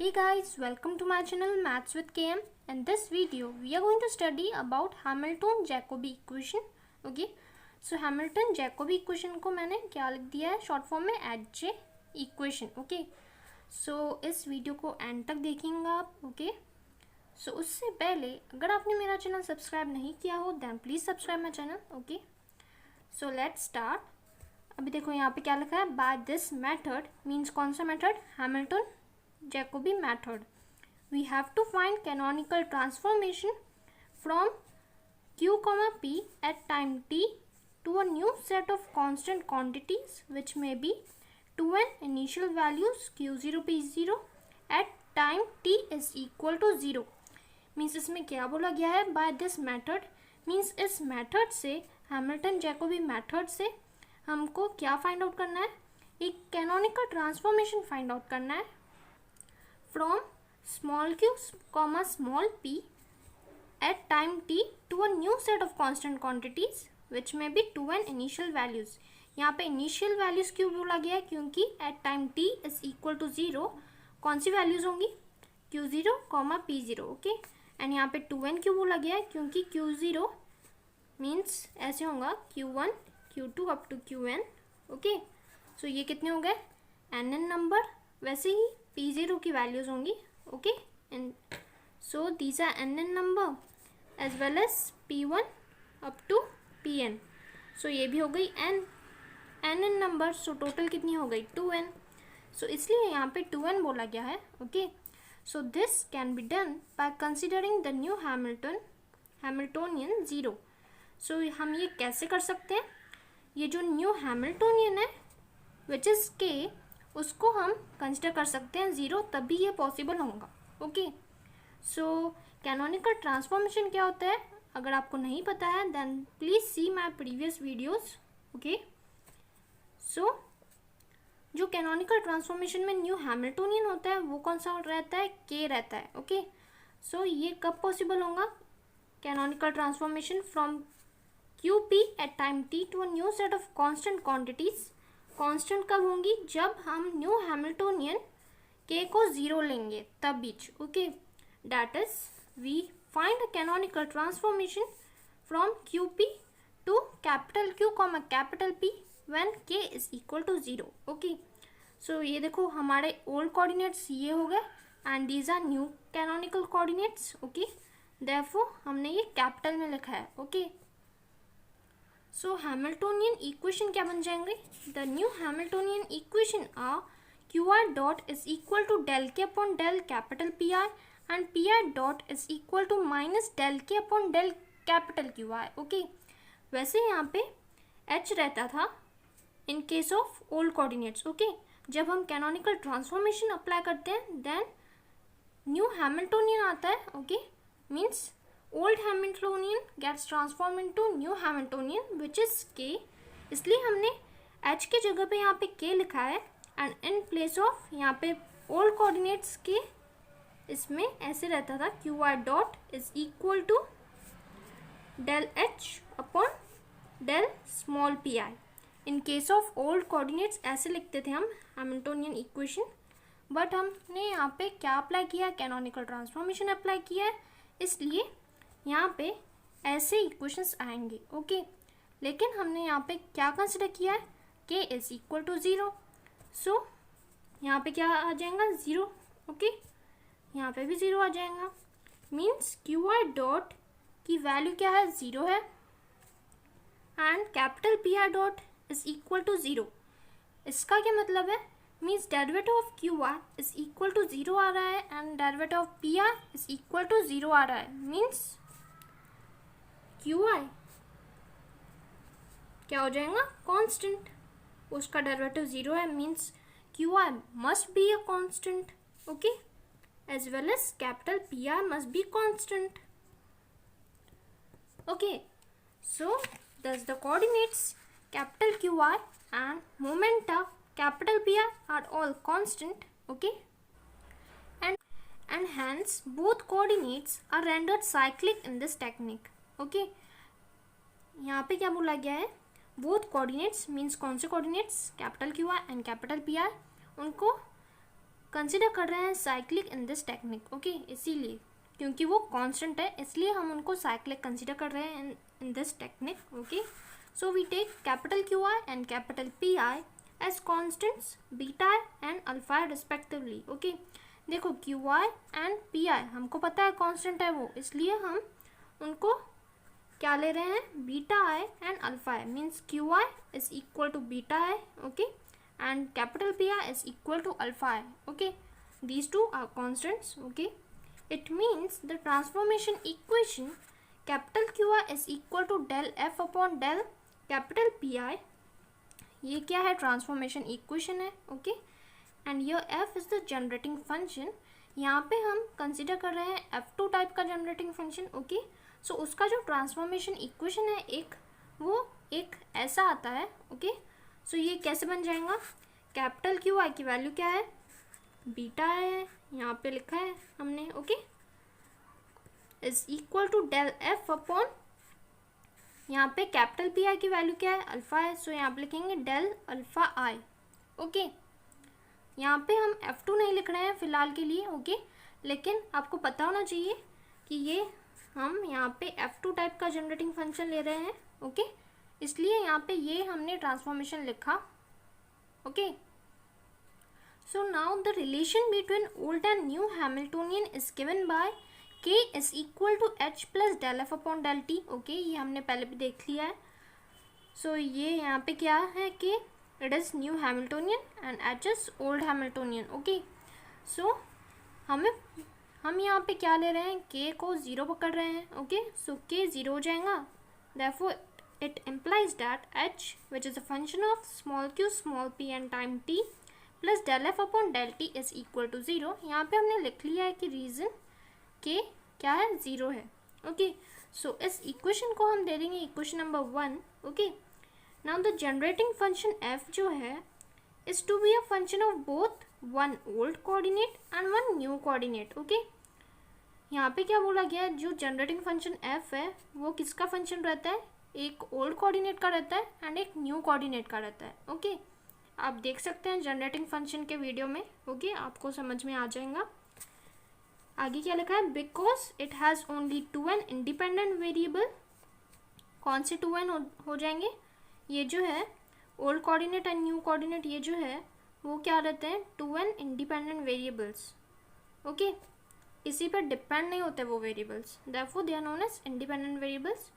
Hey guys, welcome to my channel Maths with KM. In this video, we are going to study about Hamilton-Jacobi equation. Okay, so Hamilton-Jacobi equation को मैंने क्या लिख दिया है short form में HJ equation. Okay, so इस video को and तक देखेंगे आप. Okay, so उससे पहले अगर आपने मेरा चैनल सब्सक्राइब नहीं किया हो then please subscribe my channel. Okay, so let's start. अभी देखो यहाँ पे क्या लिखा है, by this method means कौन सा method, Hamilton-Jacobi method. We have to find canonical transformation from q comma p at time t to a new set of constant quantities which may be 2n initial values q0 p0 at time t is equal to 0. Means इसमें क्या बोला गया है, by this method means इस method से, Hamilton-Jacobi method से हमको क्या फाइंड आउट करना है, एक कैनोनिकल ट्रांसफॉर्मेशन फाइंड आउट करना है from small q comma small p at time t to a new set of constant quantities which may be 2n initial values. यहाँ पे इनिशियल वैल्यूज क्यों बोला गया है, क्योंकि at time t is equal to 0 कौन सी वैल्यूज होंगी, q0 comma p0. Okay, and यहाँ पे 2n क्यों बोला गया है, क्योंकि q0 मीन्स ऐसे होगा q1 q2 up to qn. Okay, so ये कितने हो गए, nn नंबर, वैसे ही p0 की वैल्यूज होंगी. Okay, and so these are nn number as well as p1 up to pn. So ये भी हो गई nn नंबर, सो टोटल कितनी हो गई 2n. सो इसलिए यहाँ पे 2n बोला गया है. Okay, so this can be done by considering the new Hamiltonian 0. सो हम ये कैसे कर सकते हैं, ये जो न्यू हैमिल्टोनियन है विच इज़ k, उसको हम कंसिडर कर सकते हैं 0, तभी ये पॉसिबल होगा. ओके, सो कैनोनिकल ट्रांसफॉर्मेशन क्या होता है, अगर आपको नहीं पता है then please see my previous videos. Okay, so जो कैनोनिकल ट्रांसफॉर्मेशन में न्यू हैमिल्टोनियन होता है वो कौन सा रहता है, k रहता है. ओके, सो ये कब पॉसिबल होगा, canonical transformation from qp at time t to a new set of constant quantities. Constant कब होंगी, जब हम न्यू हैमिल्टोनियन k को 0 लेंगे तब बीच. Okay, that is we find a canonical transformation from qp to capital Q comma capital P when k is equal to 0. Okay, so ये देखो हमारे ओल्ड कोऑर्डिनेट्स ये हो गए and these are new canonical coordinates. Okay, therefore हमने ये capital में लिखा है. ओके, सो हैमिल्टोनियन इक्वेशन क्या बन जाएंगे, the new Hamiltonian equation are Q are dot is equal to del K upon del capital P R and P are dot is equal to minus del K upon del capital Q R. Okay, वैसे यहाँ पे h रहता था in case of old coordinates. Okay, जब हम canonical transformation apply करते हैं then new Hamiltonian आता है. Okay, means old Hamiltonian gets transform into new Hamiltonian which is k. इसलिए हमने h के जगह पे यहाँ पे k लिखा है एंड इन प्लेस ऑफ यहाँ पे ओल्ड कोऑर्डिनेट्स के इसमें ऐसे रहता था q are dot is equal to del h upon del small p i. In case of old coordinates ऐसे लिखते थे हम हैमिल्टोनियन इक्वेशन, बट हमने यहाँ पे क्या अप्लाई किया, कैनोनिकल ट्रांसफॉर्मेशन अप्लाई किया है, इसलिए यहाँ पे ऐसे इक्वेशंस आएंगे. ओके, लेकिन हमने यहाँ पे क्या कंसिडर किया है, k इज इक्वल टू 0. सो यहाँ पे क्या आ जाएगा 0. ओके, यहाँ पे भी 0 आ जाएगा, मीन्स क्यू आर डॉट की वैल्यू क्या है, 0 है and capital P R dot is equal to 0. इसका क्या मतलब है, means derivative of q r is equal to 0 आ रहा है and derivative of p r is equal to 0 आ रहा है. मीन्स क्यू आई क्या हो जाएगा, कांस्टेंट, उसका डेरिवेटिव 0 है, means Q I must be a constant. Okay, as well as capital P R must be constant. Okay, so thus the coordinates capital QR and momenta capital PR are all constant. Okay, and hence both coordinates are rendered cyclic in this technique. Okay, यहाँ पे क्या बोला गया है, both coordinates means कौन से coordinates, capital QR and capital PR, उनको consider कर रहे हैं cyclic in this technique, okay. इसीलिए क्योंकि वो कांस्टेंट है इसलिए हम उनको साइक्लिक कंसिडर कर रहे हैं in this technique, okay. So we take capital Q I and capital P I as constants beta and alpha respectively, okay. देखो Q I and P I हमको पता है कांस्टेंट है वो, इसलिए हम उनको क्या ले रहे हैं, beta I and alpha I, means Q I is equal to beta I, okay, and capital Pi is equal to alpha I, okay. These two are constants, okay. It means the transformation equation capital Qi is equal to del F upon del capital Pi. ये क्या है, transformation equation है, okay. And ये f is the generating function, यहाँ पे हम consider कर रहे हैं f2 टाइप का जनरेटिंग फंक्शन, ओके। सो उसका जो ट्रांसफॉर्मेशन इक्वेशन है एक, वो एक ऐसा आता है, ओके। सो ये कैसे बन जाएगा, कैपिटल क्यू आई की वैल्यू क्या है, बीटा है, यहाँ पे लिखा है हमने, okay, is equal to del F upon, यहाँ पे कैपिटल पी आई की वैल्यू क्या है, अल्फा है, सो यहाँ पे लिखेंगे डेल अल्फा आई, ओके। यहाँ पे हम F2 नहीं लिख रहे हैं फिलहाल के लिए, ओके, लेकिन आपको पता होना चाहिए कि ये हम यहाँ पे F2 टाइप का जनरेटिंग फंक्शन ले रहे हैं, ओके, इसलिए यहाँ पे ये हमने ट्रांसफॉर्मेशन लिखा, okay. So now the relation between old and new Hamiltonian is given by K is equal to H plus del F upon del T, okay, ये हमने पहले भी देख लिया है। सो ये यहाँ पे क्या है कि it is new Hamiltonian and H is old Hamiltonian, okay. So हम यहाँ पे क्या ले रहे हैं, K को 0 पकड़ रहे हैं, ओके। सो K 0 हो जाएगा, therefore it implies that H, which is a function of small q, small p and time t plus del f upon del t is equal to 0। यहाँ पे हमने लिख लिया है कि रीजन K क्या है, 0 है, ओके। सो इस इक्वेशन को हम दे देंगे equation number 1, okay. Now the generating function f जो है is to be a function of both one old coordinate and one new coordinate, okay. यहाँ पे क्या बोला गया है, जो जनरेटिंग फंक्शन f है वो किसका फंक्शन रहता है, एक ओल्ड कोऑर्डिनेट का रहता है एंड एक न्यू कोऑर्डिनेट का रहता है, ओके। आप देख सकते हैं जनरेटिंग फंक्शन के वीडियो में, ओके, आपको समझ में आ जाएगा। आगे क्या लिखा है, because it has only 2n independent variable, कौन से 2n हो जाएंगे, ये जो है old coordinate and new coordinate, ये जो है वो क्या रहते हैं, 2n इंडिपेंडेंट वेरिएबल्स, ओके। इसी पर डिपेंड नहीं होते वो variables, therefore they are known as independent variables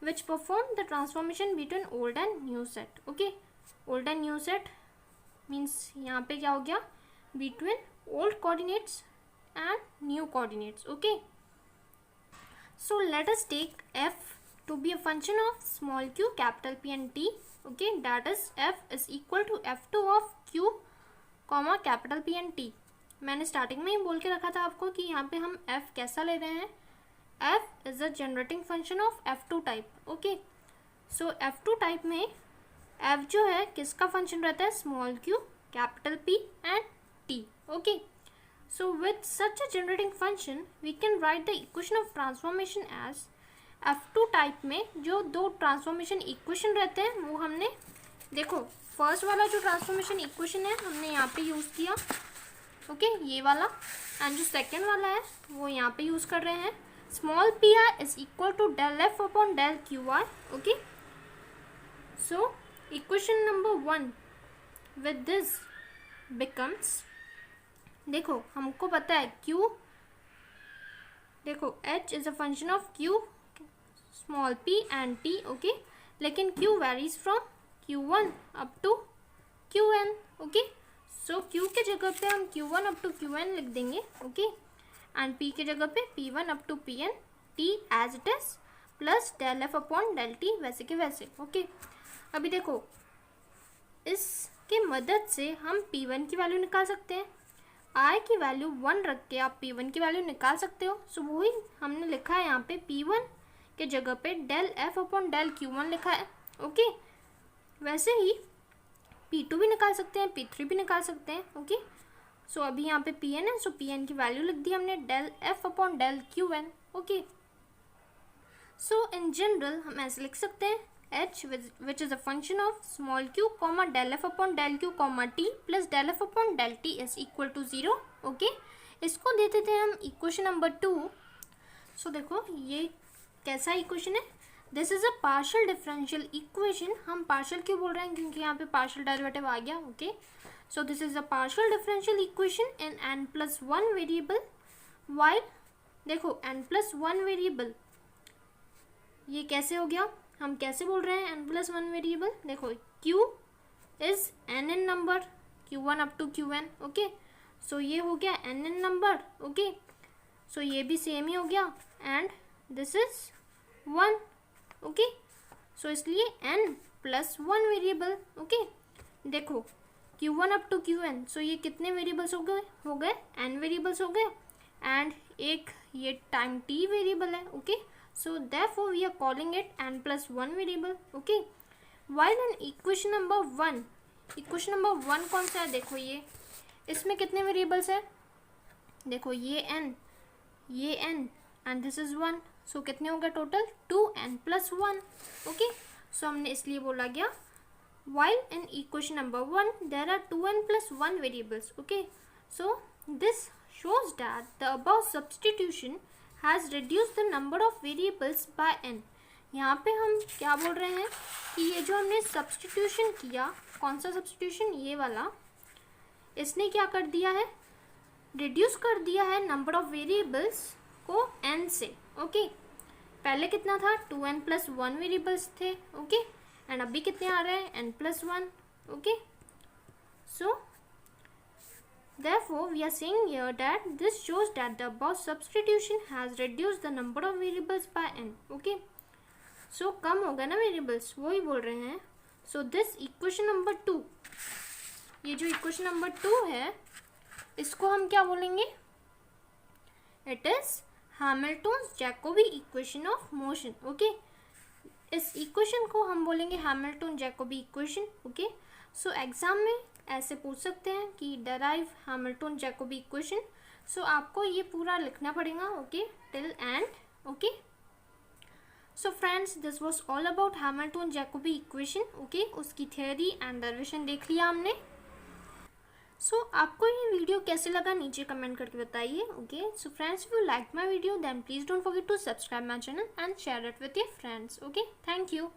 which perform the transformation between old and new set, okay। old and new set means यहाँ पे क्या हो गया, between old coordinates and new coordinates, okay। so let us take f to be a function of small q, capital P and T, okay, that is f is equal to f2 of q, capital P and T। मैंने starting में ही बोल के रखा था आपको कि यहाँ पे हम f कैसा ले रहे हैं, f is a generating function of f2 type, okay। so f2 type में f जो है किसका फंक्शन रहता है, small q, capital P and T, okay। so with such a generating function we can write the equation of transformation as f2 type में जो दो transformation equation रहते हैं वो हमने, देखो फर्स्ट वाला जो ट्रांसफॉर्मेशन इक्वेशन है हमने यहाँ पे यूज़ किया, ओके, ये वाला, एंड जो सेकेंड वाला है वो यहाँ पे यूज़ कर रहे हैं, small pi is equal to del f upon del qi, okay। so equation number 1 with this becomes, देखो हमको पता है q, देखो h is a function of q, small p and t, okay, लेकिन q varies from q1 up to qn, okay। so q के जगह पे हम q1 up to qn लिख देंगे, okay, एंड p की जगह पे p1 up to pn, t as it is plus del F upon del T, वैसे के वैसे, ओके। अभी देखो इसके मदद से हम p1 की वैल्यू निकाल सकते हैं, i की वैल्यू 1 रख के आप p1 की वैल्यू निकाल सकते हो। सो वही हमने लिखा है यहाँ पे p1 के जगह पे del F upon del q1 लिखा है, ओके। वैसे ही p2 भी निकाल सकते हैं, p3 भी निकाल सकते हैं, ओके। सो अभी यहाँ पे pn है, सो pn की वैल्यू लिख दी हमने del f upon del qn, okay. So in general हम ऐसे लिख सकते हैं h which is a function of small q comma del f upon del q comma t plus del f upon del t is equal to 0. Okay, इसको देते थे हम equation number 2. सो देखो ये कैसा इक्वेशन है, this is a partial differential equation. हम partial क्यों बोल रहे हैं, क्योंकि यहाँ पे पार्शियल डेरिवेटिव आ गया. Okay, so this is a partial differential equation in n+1 variable. While देखो n+1 वेरिएबल ये कैसे हो गया, हम कैसे बोल रहे हैं n+1 वेरिएबल. देखो q is n in number, q1 up to qn. Okay, so ये हो गया n in number. Okay, so ये भी सेम ही हो गया and this is 1. Okay, so इसलिए n+1 वेरिएबल. ओके, देखो q1 अप टू qn, सो ये कितने वेरिएबल्स हो गए n वेरिएबल्स हो गए एंड एक ये टाइम t वेरिएबल है. Okay, so therefore we are calling it n+1 variable. okay, while in equation number 1, equation number 1 कौन सा है, देखो ये इसमें कितने वेरिएबल्स है, देखो ये n एंड दिस इज 1. सो कितने होगा टोटल 2n+1. ओके, सो हमने इसलिए बोला गया while in equation number 1 there are 2n+1 variables. okay, so this shows that the above substitution has reduced the number of variables by n. यहाँ पे हम क्या बोल रहे हैं कि ये जो हमने सब्सटीट्यूशन किया, कौन सा सब्सटीट्यूशन, ये वाला, इसने क्या कर दिया है, रिड्यूस कर दिया है नंबर ऑफ वेरिएबल्स को n से. ओके, पहले कितना था 2n+1 वेरिएबल्स थे. ओके, एंड अभी कितने आ रहे हैं n+1. Okay, so therefore we are saying here that this shows that the above substitution has reduced the number of variables by n. okay, so कम होगा ना वेरिएबल्स, वही बोल रहे हैं. so this equation number 2, ये जो इक्वेशन नंबर 2 है इसको हम क्या बोलेंगे, it is Hamilton's Jacobi equation of motion. okay, इस इक्वेशन को हम बोलेंगे Hamilton Jacobi equation. Okay, so exam में ऐसे पूछ सकते हैं कि डेराइव हैमिल्टन जैकोबी इक्वेशन. सो आपको ये पूरा लिखना पड़ेगा. Okay, till and. Okay, so friends this was all about Hamilton Jacobi equation. Okay, उसकी थ्योरी एंड डेरिवेशन देख लिया हमने. सो आपको ये वीडियो कैसे लगा नीचे कमेंट करके बताइए. Okay, so friends if you like my video then please don't forget to subscribe my channel and share it with your friends. Okay, thank you.